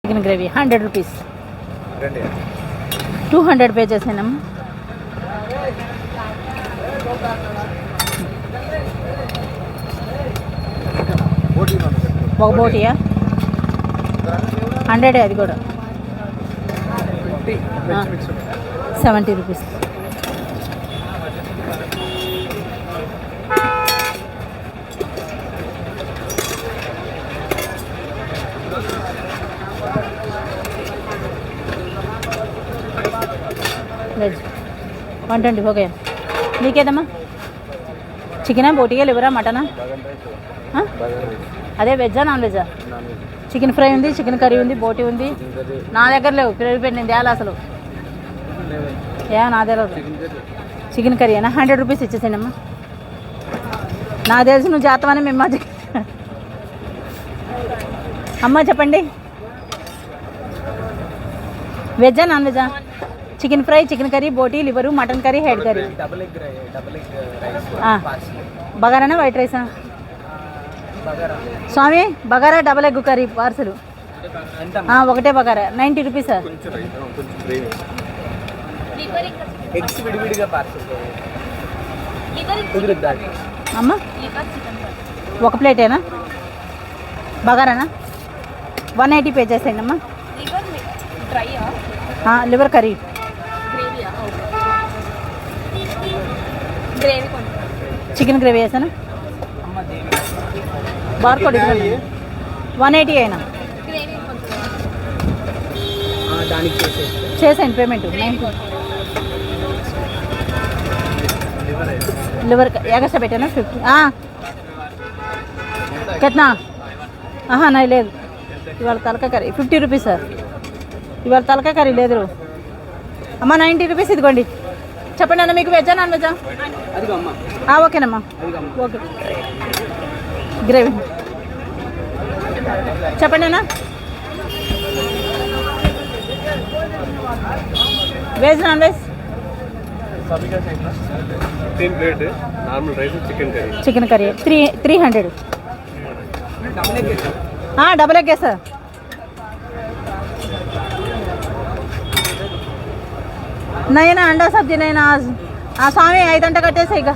Chicken gravy 100 rupees 200 pay చేసానమ్మా. ఒక బోటియా 100 అది కూడా 70 రూపీస్. Veg 120 okay. నీకేదమ్మా? చికెనా, బోటియా, లివరా, మటనా? అదే వెజ్జా నాన్ వెజ్జా? చికెన్ ఫ్రై ఉంది, చికెన్ కర్రీ ఉంది, బోటి ఉంది. నా దగ్గర లేవు, ప్రిపేర్ నేను తేయాలి అసలు. నా దగ్గర చికెన్ కర్రీ అయినా 100 రూపీస్ ఇచ్చేసానమ్మా. నాకు తెలిసి నువ్వు చేస్తామని మేము అమ్మ చెప్పండి. వెజ్జా నాన్ వెజ్జా? Chicken fry, chicken curry, boti, liver, mutton curry, head curry. బగారానా వైట్ రైసా? స్వామి bagara double egg curry parcel ఒకటే బగారా 90 రూపీస్ సార్. అమ్మా ఒక ప్లేటేనా బగారానా? 180 పే చేసేయండి అమ్మా. లివర్ కర్రీ చికెన్ గ్రేవీ వేసాను. బార్కోడ్ 180 అయినా చేసేయండి పేమెంట్. 90 లివర్ ఎగస్ట్రా పెట్టాను 50. కెట్నా? నా లేదు ఇవాళ తలకాయ కర్రీ 50 రూపీస్ సార్. ఇవాళ తలకాయ కర్రీ లేదు అమ్మ. 90 రూపీస్ ఇదిగోండి. చెప్పండి అన్న, మీకు వెజ్జా నాన్ వెజ్జా? ఓకేనమ్మా. ఓకే గ్రేవీ చెప్పండి అన్న. Veg non veg? Chicken curry 300. Double egg sir. నైనా అండా సబ్జీ నైనా స్వామి 5 గంట కట్టేసా ఇక.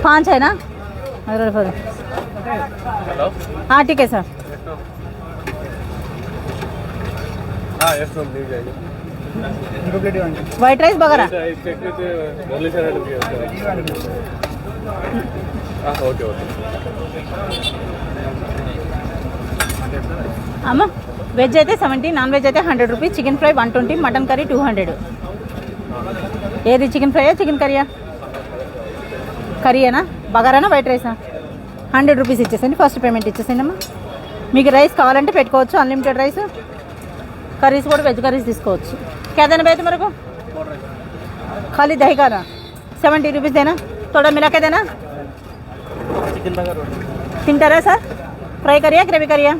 पाँच है ना? हाँ ठीक है सर. वाइट राइस बघा అమ్మ. వెజ్ అయితే 70, నాన్ వెజ్ అయితే 100 rupees. Chicken fry 120, mutton curry 200. ఏది చికెన్ ఫ్రైయా చికెన్ కర్రీయా? కర్రీయేనా బగారానా వైట్ రైసా? 100 రూపీస్ ఇచ్చేసండి. ఫస్ట్ పేమెంట్ ఇచ్చేసండి అమ్మా. మీకు రైస్ కావాలంటే పెట్టుకోవచ్చు, అన్లిమిటెడ్ రైస్. కర్రీస్ కూడా వెజ్ కర్రీస్ తీసుకోవచ్చు. క్యాదేనా బయట మరకు ఖాళీ దహీ కానా 70 రూపీస్ దేనా? थोड़ा मिला के देना. తింటారా సార్? ఫ్రై కర్రీయా గ్రేవీ కర్రీయా?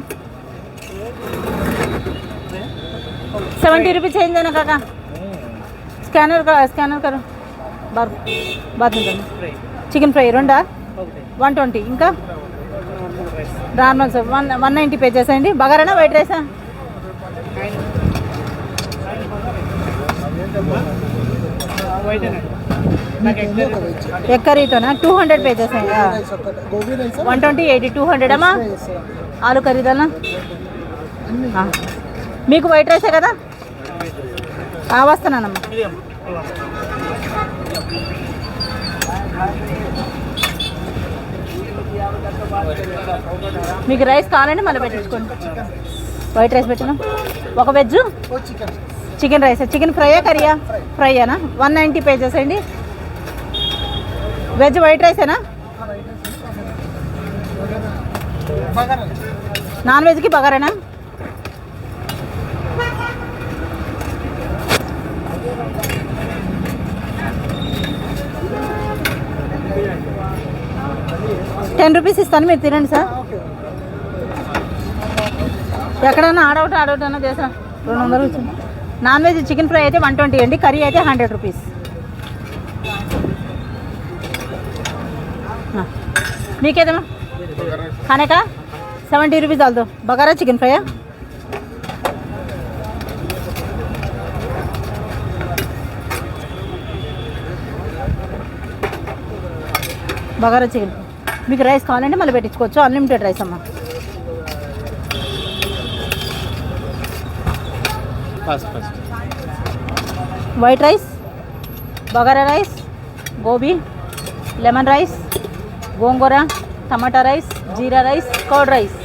70 రూపీస్ చేంజ్ देना काका. స్కానర్ करो బాత్ చికెన్ ఫ్రై 2 120. ఇంకా నార్మల్ సార్ 190 పే చేసేయండి. బగారానా వైట్ రైసా? ఎగ్ కర్రీతోనా 200 పే చేసేయండి. 120 80 200 అమ్మా. ఆలు కర్రీదనా? మీకు వైట్ రైసే కదా? వస్తున్నానమ్మా. మీకు రైస్ కావాలంటే మళ్ళీ పెట్టించుకోండి. వైట్ రైస్ పెట్టినా. ఒక వెజ్ చికెన్ రైస్. చికెన్ ఫ్రైయా కర్రీయా? ఫ్రైయేనా? 190 పే చేసేయండి. వెజ్ వైట్ రైసేనా? నాన్ వెజ్కి బగారేనా? ₹10 ఇస్తాను, మీరు తినండి సార్. ఎక్కడన్నా ఆడౌట్ అన్నా చేసా. 200. నాన్ వెజ్ చికెన్ ఫ్రై అయితే 120 అండి, కర్రీ అయితే 100 రూపీస్. మీకేదమ్మా खाने का 70 रुपीज़ डाल दो. बगारा चिकन फ्राई है. బగారా చికెన్. మీకు రైస్ కావాలంటే మళ్ళీ పెట్టించుకోవచ్చు, అన్లిమిటెడ్ రైస్ అమ్మ. White rice, bagara rice, gobi, lemon rice, gongura, tomato rice, jeera rice, curd rice.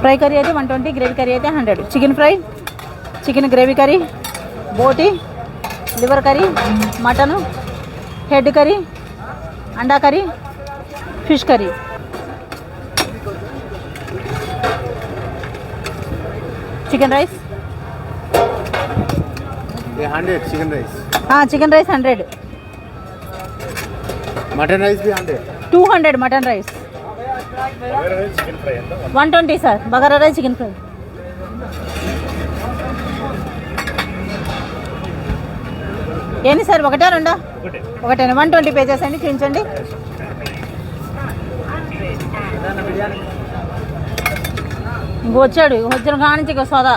Fry curry అయితే 120, గ్రేవీ కర్రీ అయితే 100. Chicken fry, chicken gravy curry, boti, liver curry, mutton, head curry, anda curry, fish curry. Chicken rice 100 chicken rice. Chicken rice 100. Mutton rice भी 100. 200 mutton rice. 120 sir bagara rice chicken fry. ఏంటి sir ఒకటా రెండా? ఒకటేనా? 120 pay చేసండి, చూపించండి. ఇంకొచ్చాడు, వచ్చిన కానించి సోదా.